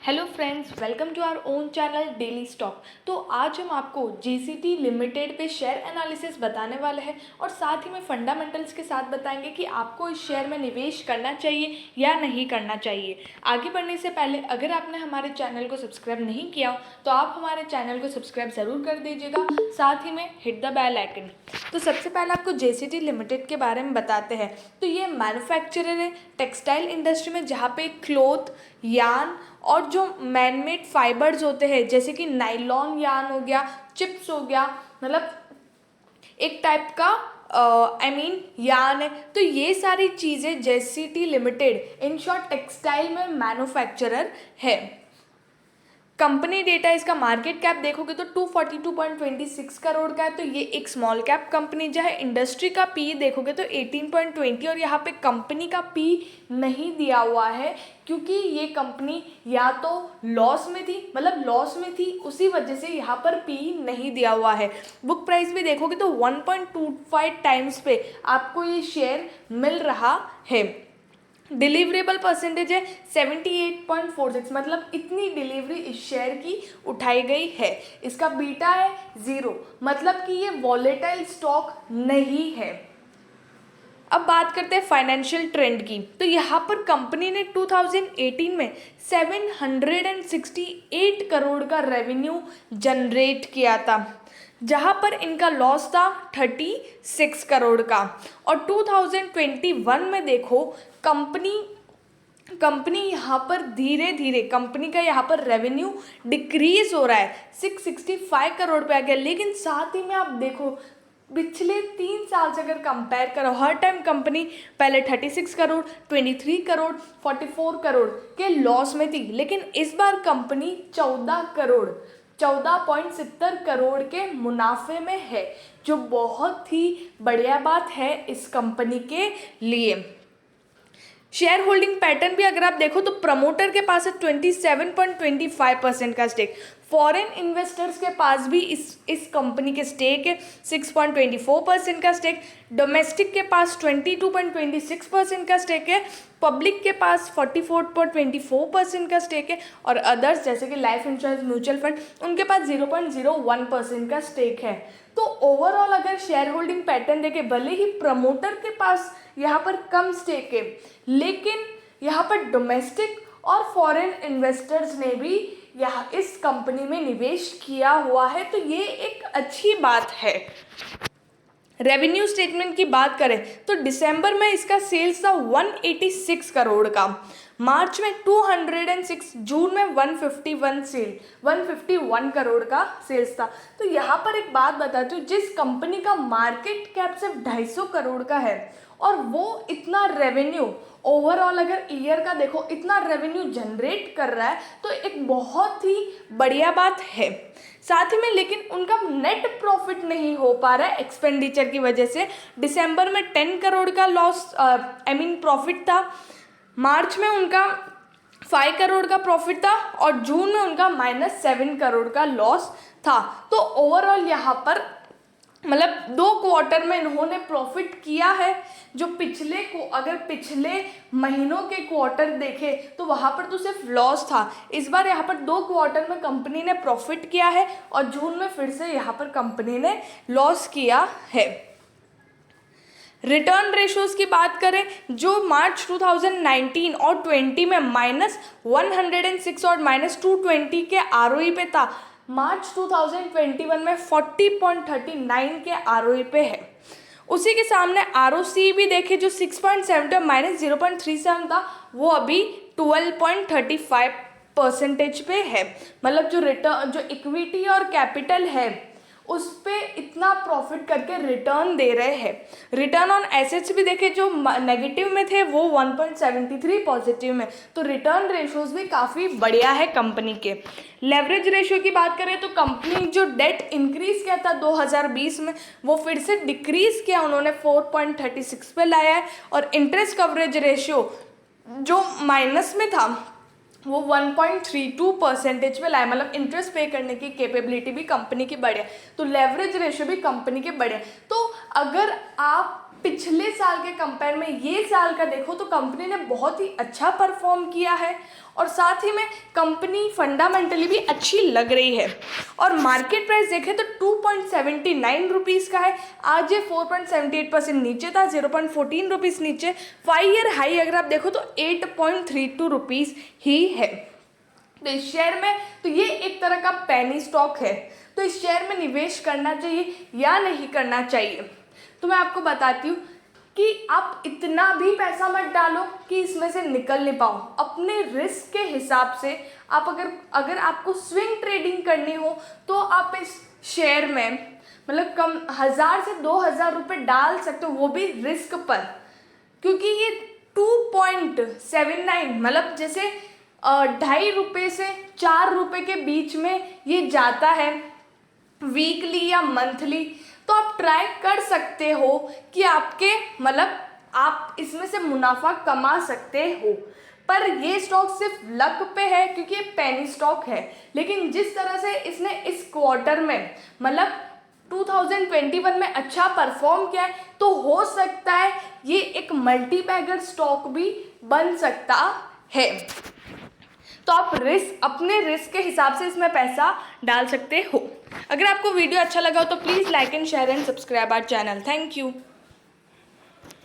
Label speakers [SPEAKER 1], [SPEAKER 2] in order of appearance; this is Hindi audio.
[SPEAKER 1] Hello friends, welcome to our own channel daily stock. तो आज हम आपको जेसीटी लिमिटेड पे शेयर एनालिसिस बताने वाले हैं और साथ ही में फंडामेंटल्स के साथ बताएंगे कि आपको इस शेयर में निवेश करना चाहिए या नहीं करना चाहिए। आगे बढ़ने से पहले अगर आपने हमारे चैनल को सब्सक्राइब नहीं किया हो तो आप हमारे चैनल को सब्सक्राइब ज़रूर कर दीजिएगा, साथ ही में हिट द बेल आइकन। तो सबसे पहले आपको जेसीटी लिमिटेड के बारे में बताते हैं। तो ये मैन्युफैक्चरर है टेक्सटाइल इंडस्ट्री में, जहाँ पे क्लोथ, यार्न और जो मैनमेड फाइबर्स होते हैं जैसे कि नाइलॉन यार्न हो गया, चिप्स हो गया, मतलब एक टाइप का यार्न है। तो ये सारी चीज़ें JCT limited in short textile में मैन्युफैक्चरर है। कंपनी डेटा, इसका मार्केट कैप देखोगे तो 242.26 करोड़ का है। तो ये एक स्मॉल कैप कंपनी जो है। इंडस्ट्री का पी देखोगे तो 18.20 और यहाँ पे कंपनी का पी नहीं दिया हुआ है क्योंकि ये कंपनी या तो लॉस में थी, मतलब लॉस में थी, उसी वजह से यहाँ पर पी नहीं दिया हुआ है। बुक प्राइस भी देखोगे तो 1.25 टाइम्स पे आपको ये शेयर मिल रहा है। डिलीवरेबल परसेंटेज है 78.46, मतलब इतनी डिलीवरी इस शेयर की उठाई गई है। इसका बीटा है 0, मतलब कि ये वॉलेटाइल स्टॉक नहीं है। अब बात करते हैं फाइनेंशियल ट्रेंड की। तो यहाँ पर कंपनी ने 2018 में 768 करोड़ का रेवेन्यू जनरेट किया था, जहाँ पर इनका लॉस था 36 करोड़ का। और 2021 में देखो कंपनी यहाँ पर धीरे धीरे कंपनी का यहाँ पर रेवेन्यू डिक्रीज हो रहा है, 665 करोड़ पे आ गया। लेकिन साथ ही में आप देखो पिछले 3 साल से अगर कंपेयर करो, हर टाइम कंपनी पहले 36 करोड़, 23 करोड़, 44 करोड़ के लॉस में थी, लेकिन इस बार कंपनी 14.70 करोड़ के मुनाफे में है, जो बहुत ही बढ़िया बात है इस कंपनी के लिए। शेयर होल्डिंग पैटर्न भी अगर आप देखो तो प्रमोटर के पास है 27.25% का स्टेक, फॉरेन इन्वेस्टर्स के पास भी इस कंपनी के स्टेक है 6.24% का स्टेक, डोमेस्टिक के पास 22.26% का स्टेक है, पब्लिक के पास 44.24% का स्टेक है और अदर्स जैसे कि लाइफ इंश्योरेंस, म्यूचुअल फंड, उनके पास 0.01% का स्टेक है। तो ओवरऑल अगर शेयर होल्डिंग पैटर्न देखे, भले ही प्रमोटर के पास यहाँ पर कम स्टेक है, लेकिन यहाँ पर डोमेस्टिक और फॉरेन इन्वेस्टर्स ने भी यहाँ इस कंपनी में निवेश किया हुआ है, तो ये एक अच्छी बात है। रेवेन्यू स्टेटमेंट की बात करें तो दिसंबर में इसका सेल्स था 186 करोड़ का, मार्च में 206, जून में 151 करोड़ का सेल्स था। तो यहाँ पर एक बात बताती हूँ, जिस कंपनी का मार्केट कैप सिर्फ 250 करोड़ का है और वो इतना रेवेन्यू ओवरऑल अगर ईयर का देखो इतना रेवेन्यू जनरेट कर रहा है, तो एक बहुत ही बढ़िया बात है। साथ ही में लेकिन उनका नेट प्रॉफिट नहीं हो पा रहा है एक्सपेंडिचर की वजह से। दिसंबर में 10 करोड़ का लॉस प्रॉफिट था, मार्च में उनका 5 करोड़ का प्रॉफिट था और जून में उनका -7 करोड़ का लॉस था। तो ओवरऑल यहाँ पर मतलब 2 क्वार्टर में इन्होंने प्रॉफिट किया है, जो अगर पिछले महीनों के क्वार्टर देखे तो वहाँ पर तो सिर्फ लॉस था। इस बार यहाँ पर 2 क्वार्टर में कंपनी ने प्रॉफिट किया है और जून में फिर से यहाँ पर कंपनी ने लॉस किया है। रिटर्न रेशोज की बात करें, जो मार्च 2019 और 20 में -106 और -220 के आरओई पे था, मार्च 2021 में 40.39 के आरओई पे है। उसी के सामने आरओसी भी देखे, जो 6.7 -0.37 था, वो अभी 12.35% पे है। मतलब जो इक्विटी और कैपिटल है उस पे इतना प्रॉफिट करके रिटर्न दे रहे हैं। रिटर्न ऑन एसेट्स भी देखे, जो नेगेटिव में थे वो 1.73 पॉजिटिव में, तो रिटर्न रेशोज भी काफ़ी बढ़िया है कंपनी के। लेवरेज रेशियो की बात करें तो कंपनी जो डेट इंक्रीज किया था 2020 में, वो फिर से डिक्रीज किया, उन्होंने 4.36 पे लाया है। और इंटरेस्ट कवरेज रेशियो जो माइनस में था वो 1.32% पे लाए, मतलब इंटरेस्ट पे करने की कैपेबिलिटी भी कंपनी की बढ़े, तो लेवरेज रेशियो भी कंपनी के बढ़े। तो अगर आप पिछले साल के कंपेयर में ये साल का देखो तो कंपनी ने बहुत ही अच्छा परफॉर्म किया है और साथ ही में कंपनी फंडामेंटली भी अच्छी लग रही है। और मार्केट प्राइस देखें तो 2.79 रुपीज़ का है। आज ये 4.78% नीचे था, 0.14 रुपीज़ नीचे। 5 ईयर हाई अगर आप देखो तो 8.32 रुपीज़ ही है। तो इस शेयर में तो ये एक तरह का पेनी स्टॉक है, तो इस शेयर में निवेश करना चाहिए या नहीं करना चाहिए। तो मैं आपको बताती हूँ कि आप इतना भी पैसा मत डालो कि इसमें से निकल नहीं पाओ। अपने रिस्क के हिसाब से आप अगर आपको स्विंग ट्रेडिंग करनी हो तो आप इस शेयर में मतलब कम 1000 से 2000 रुपये डाल सकते हो, वो भी रिस्क पर, क्योंकि ये 2.79 मतलब जैसे 2.5 रुपये से 4 रुपये के बीच में ये जाता है वीकली या मंथली। तो आप ट्राई कर सकते हो कि आपके मतलब आप इसमें से मुनाफा कमा सकते हो। पर ये स्टॉक सिर्फ लक पे है क्योंकि ये पेनी स्टॉक है, लेकिन जिस तरह से इसने इस क्वार्टर में मतलब 2021 में अच्छा परफॉर्म किया है तो हो सकता है ये एक मल्टी बैगर स्टॉक भी बन सकता है। तो आप अपने रिस्क के हिसाब से इसमें पैसा डाल सकते हो। अगर आपको वीडियो अच्छा लगा हो तो please like and share and subscribe our channel. Thank you.